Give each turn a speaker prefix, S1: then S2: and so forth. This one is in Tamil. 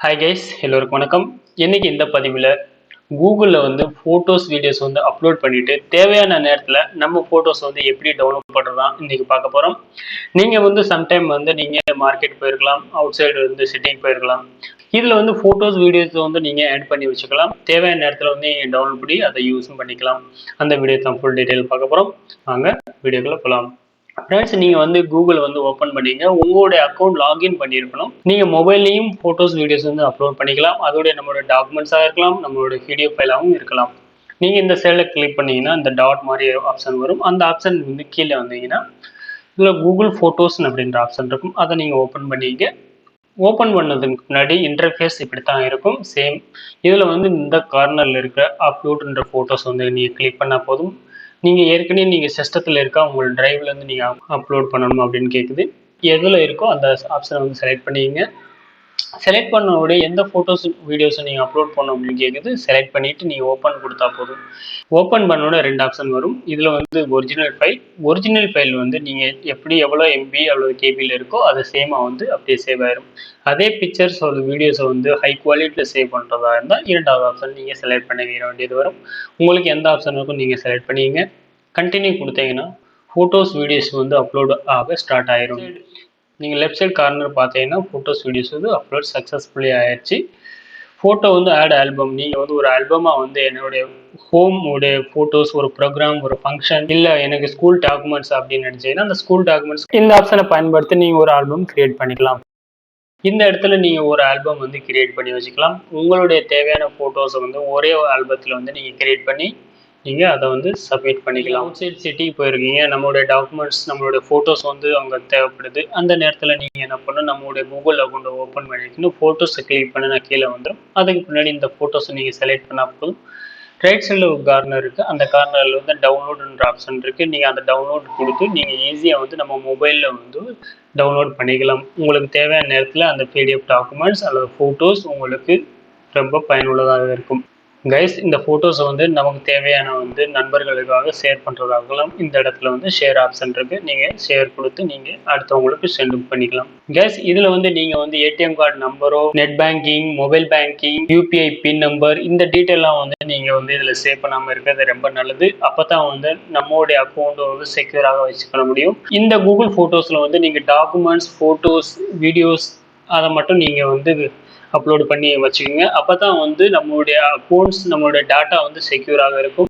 S1: ஹாய் கைஸ், எல்லோருக்கும் வணக்கம். இன்னைக்கு இந்த பதிவில் கூகுளில் வந்து ஃபோட்டோஸ் வீடியோஸ் வந்து அப்லோட் பண்ணிட்டு தேவையான நேரத்தில் நம்ம ஃபோட்டோஸ் வந்து எப்படி டவுன்லோட் பண்ணுறதான் இன்னைக்கு பார்க்க போகிறோம். நீங்கள் வந்து சம்டைம் வந்து நீங்கள் மார்க்கெட் போயிருக்கலாம், அவுட் சைடு வந்து சிட்டிக்கு போயிருக்கலாம். இதில் வந்து ஃபோட்டோஸ் வீடியோஸ் வந்து நீங்கள் ஆட் பண்ணி வச்சுக்கலாம். தேவையான நேரத்தில் வந்து நீங்கள் டவுன்லோட் பண்ணி அதை யூஸும் பண்ணிக்கலாம். அந்த வீடியோ தான் ஃபுல் டீட்டெயில் பார்க்க போகிறோம். வாங்க வீடியோக்குள்ளே போகலாம். ஃப்ரெண்ட்ஸ், நீங்கள் வந்து கூகுள் வந்து ஓப்பன் பண்ணிங்க. உங்களுடைய அக்கௌண்ட் லாகின் பண்ணியிருக்கணும். நீங்கள் மொபைல்லையும் ஃபோட்டோஸ் வீடியோஸ் வந்து அப்லோட் பண்ணிக்கலாம். அதோடைய நம்மளோட டாக்குமெண்ட்ஸாக இருக்கலாம், நம்மளோட பிடிஎஃப் ஃபைலாகவும் இருக்கலாம். நீங்கள் இந்த சைடில் கிளிக் பண்ணீங்கன்னா இந்த டாட் மாதிரி ஆப்ஷன் வரும். அந்த ஆப்ஷன் வந்து கீழே வந்தீங்கன்னா இதில் கூகுள் ஃபோட்டோஸ் அப்படின்ற ஆப்ஷன் இருக்கும். அதை நீங்கள் ஓப்பன் பண்ணிங்க. ஓப்பன் பண்ணதுக்கு முன்னாடி இன்டர்ஃபேஸ் இப்படி தான் இருக்கும். சேம் இதில் வந்து இந்த கார்னரில் இருக்கிற அப்லோடுன்ற ஃபோட்டோஸ் வந்து நீங்கள் கிளிக் பண்ணால் போதும். நீங்கள் ஏற்கனவே நீங்கள் சிஸ்டத்தில் இருக்கா உங்கள் டிரைவ்லேருந்து நீங்கள் அப்லோட் பண்ணணும் அப்படின்னு கேட்குது. எதில் இருக்கோ அந்த ஆப்ஷனை வந்து செலக்ட் பண்ணிங்க. செலக்ட் பண்ணோட எந்த ஃபோட்டோஸ் வீடியோஸை நீங்கள் அப்லோட் பண்ணணும் அப்படின்னு கேட்குது. செலக்ட் பண்ணிவிட்டு நீங்கள் ஓப்பன் கொடுத்தா போதும். ஓப்பன் பண்ணோட ரெண்டு ஆப்ஷன் வரும். இதில் வந்து ஒரிஜினல் ஃபைல் வந்து நீங்கள் எப்படி எவ்வளோ எம்பி அவ்வளோ கேபியில் இருக்கோ அது சேமாக வந்து அப்படியே சேவ் ஆயிரும். அதே பிக்சர்ஸ் ஒரு வீடியோஸை வந்து ஹை குவாலிட்டியில் சேவ் பண்ணுறதா இருந்தால் இரண்டாவது ஆப்ஷன் நீங்கள் செலக்ட் பண்ணிக்க வேண்டியது வரும். உங்களுக்கு எந்த ஆப்ஷன் இருக்கும் நீங்கள் செலக்ட் பண்ணிங்க. கண்டினியூ கொடுத்தீங்கன்னா ஃபோட்டோஸ் வீடியோஸ் வந்து அப்லோட் ஆக ஸ்டார்ட் ஆயிரும். நீங்கள் லெஃப்ட் சைட் கார்னர் பார்த்தீங்கன்னா ஃபோட்டோஸ் வீடியோஸ் வந்து அப்லோட் சக்ஸஸ்ஃபுல்லி ஆயிடுச்சு. ஃபோட்டோ வந்து ஆட் ஆல்பம், நீங்கள் வந்து ஒரு ஆல்பமாக வந்து என்னுடைய ஹோம் உடைய ஃபோட்டோஸ், ஒரு ப்ரோக்ராம், ஒரு ஃபங்க்ஷன், இல்லை எனக்கு ஸ்கூல் டாக்குமெண்ட்ஸ் அப்படின்னு நினச்சிங்கன்னா அந்த ஸ்கூல் டாக்குமெண்ட்ஸ் இந்த ஆப்ஷனை பயன்படுத்தி நீங்கள் ஒரு ஆல்பம் கிரியேட் பண்ணிக்கலாம். இந்த இடத்துல நீங்கள் ஒரு ஆல்பம் வந்து கிரியேட் பண்ணி வச்சுக்கலாம். உங்களுடைய தேவையான ஃபோட்டோஸை வந்து ஒரே ஆல்பத்தில் வந்து நீங்கள் கிரியேட் பண்ணி நீங்கள் அதை வந்து சப்மிட் பண்ணிக்கலாம். அவுட் சைட் சிட்டிக்கு போயிருக்கீங்க, நம்மளுடைய டாக்குமெண்ட்ஸ், நம்மளுடைய ஃபோட்டோஸ் வந்து அவங்க தேவைப்படுது. அந்த நேரத்தில் நீங்கள் என்ன பண்ணணும், நம்மளுடைய கூகுள் அக்கௌண்ட்டை ஓப்பன் பண்ணிக்கணும். ஃபோட்டோஸை கிளிக் பண்ண நான் கீழே வந்துடும். அதுக்கு பின்னாடி இந்த ஃபோட்டோஸை நீங்கள் செலக்ட் பண்ணால் போதும். ரைட் சைடில் ஒரு கார்னர் இருக்குது. அந்த கார்னரில் வந்து டவுன்லோடுன்ற ஆப்ஷன் இருக்குது. நீங்கள் அந்த டவுன்லோட் கொடுத்து நீங்கள் ஈஸியாக வந்து நம்ம மொபைலில் வந்து டவுன்லோட் பண்ணிக்கலாம். உங்களுக்கு தேவையான நேரத்தில் அந்த பிடிஎஃப் டாக்குமெண்ட்ஸ் அல்லது ஃபோட்டோஸ் உங்களுக்கு ரொம்ப பயனுள்ளதாக இருக்கும். கைஸ், இந்த ஃபோட்டோஸை வந்து நமக்கு தேவையான வந்து நண்பர்களுக்காக ஷேர் பண்ணுறதாகலாம். இந்த இடத்துல வந்து ஷேர் ஆப்ஷன் இருக்குது. நீங்கள் ஷேர் கொடுத்து நீங்கள் அடுத்தவங்களுக்கு சென்ட் பண்ணிக்கலாம். கைஸ், இதில் வந்து நீங்கள் வந்து ஏடிஎம் கார்டு நம்பரோ, net banking, mobile banking, UPI PIN number, இந்த டீட்டெயிலாம் வந்து நீங்கள் வந்து இதில் சேவ் பண்ணாமல் இருக்கிறது ரொம்ப நல்லது. அப்போ தான் வந்து நம்மளுடைய அக்கௌண்ட்டை வந்து செக்யூராக வச்சுக்க முடியும். இந்த கூகுள் ஃபோட்டோஸில் வந்து நீங்கள் டாக்குமெண்ட்ஸ், ஃபோட்டோஸ், வீடியோஸ் அதை மட்டும் நீங்கள் வந்து அப்லோடு பண்ணி வச்சுக்கோங்க. அப்போ தான் வந்து நம்மளுடைய அக்கௌண்ட்ஸ், நம்மளுடைய டேட்டா வந்து செக்யூராக இருக்கும்.